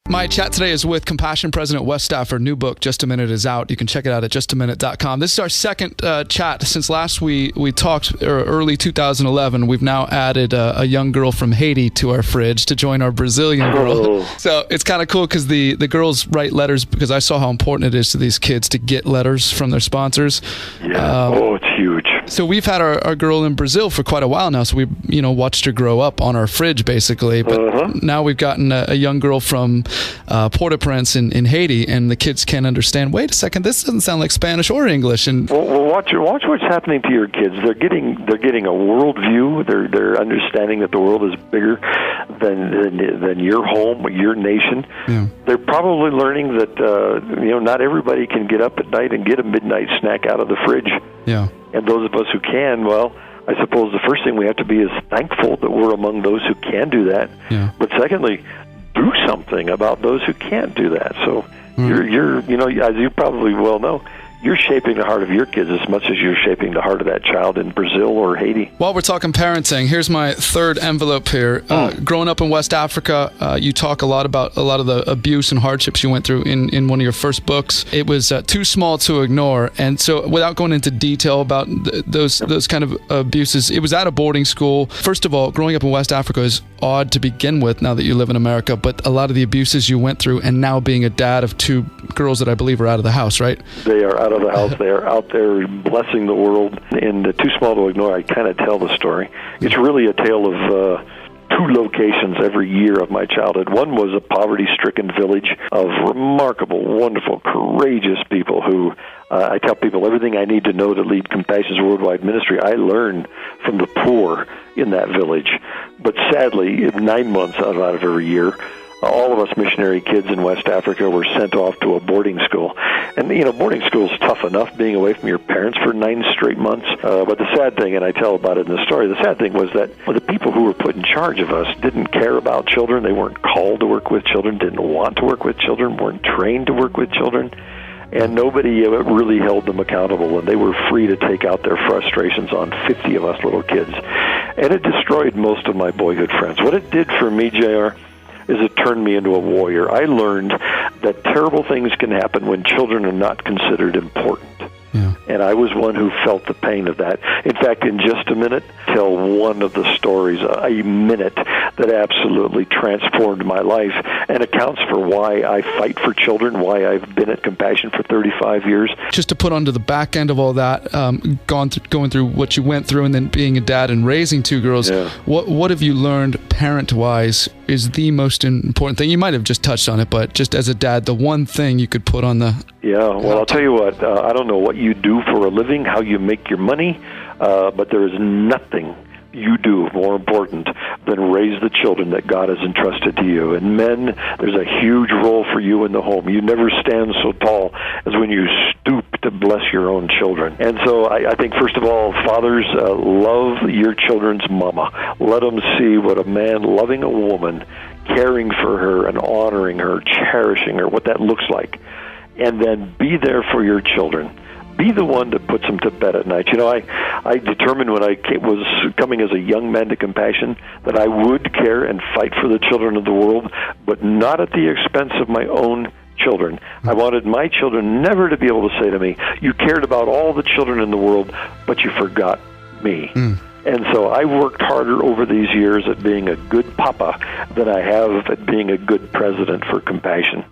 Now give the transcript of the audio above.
My chat today is with Compassion President Wess Stafford. New book, Just a Minute, is out. You can check it out at justaminute.com. This is our second chat. Since last we talked early 2011, we've now added a young girl from Haiti to our fridge to join our Brazilian girl. So it's kind of cool because the girls write letters, because I saw how important it is to these kids to get letters from their sponsors. Yeah. It's huge. So we've had our girl in Brazil for quite a while now. So we watched her grow up on our fridge, basically. But now we've gotten a young girl from Port-au-Prince in Haiti, and the kids can't understand. Wait a second, this doesn't sound like Spanish or English. And watch what's happening to your kids. They're getting a worldview. They're understanding that the world is bigger than your home, your nation. Yeah. They're probably learning that not everybody can get up at night and get a midnight snack out of the fridge. Yeah. And those of us who can, well, I suppose the first thing we have to be is thankful that we're among those who can do that. Yeah. But secondly, do something about those who can't do that. So you're as you probably well know, you're shaping the heart of your kids as much as you're shaping the heart of that child in Brazil or Haiti. While we're talking parenting, here's my third envelope here. Growing up in West Africa, you talk a lot about a lot of the abuse and hardships you went through in one of your first books. It was Too Small to Ignore. And so without going into detail about those kind of abuses, it was at a boarding school. First of all, growing up in West Africa is odd to begin with now that you live in America, but a lot of the abuses you went through, and now being a dad of two girls that I believe are out of the house, right? They are out of the house. They are out there blessing the world. In Too Small to Ignore, I kind of tell the story. It's really a tale of two locations every year of my childhood. One was a poverty-stricken village of remarkable, wonderful, courageous people who I tell people everything I need to know to lead Compassion's worldwide ministry I learned from the poor in that village. But sadly, 9 months out of every year, all of us missionary kids in West Africa were sent off to a boarding school. And, boarding school is tough enough, being away from your parents for 9 straight months. But the sad thing, and I tell about it in the story, the sad thing was that the people who were put in charge of us didn't care about children. They weren't called to work with children, didn't want to work with children, weren't trained to work with children. And nobody really held them accountable, and they were free to take out their frustrations on 50 of us little kids. And it destroyed most of my boyhood friends. What it did for me, JR, is it turned me into a warrior. I learned that terrible things can happen when children are not considered important. Yeah. And I was one who felt the pain of that. In fact, in just a minute, tell one of the stories, a minute, that absolutely transformed my life and accounts for why I fight for children, why I've been at Compassion for 35 years. Just to put onto the back end of all that, going through what you went through and then being a dad and raising two girls, what have you learned parent-wise is the most important thing? You might have just touched on it, but just as a dad, the one thing you could put on the... Yeah, well, I'll tell you what, I don't know what you do for a living, how you make your money, but there is nothing you do more important than raise the children that God has entrusted to you. And men, there's a huge role for you in the home. You never stand so tall as when you stoop to bless your own children. And so I think, first of all, fathers, love your children's mama. Let them see what a man loving a woman, caring for her and honoring her, cherishing her, what that looks like. And then be there for your children. Be the one that puts them to bed at night. I determined when I was coming as a young man to Compassion that I would care and fight for the children of the world, but not at the expense of my own children. I wanted my children never to be able to say to me, you cared about all the children in the world, but you forgot me. And so I worked harder over these years at being a good papa than I have at being a good president for Compassion.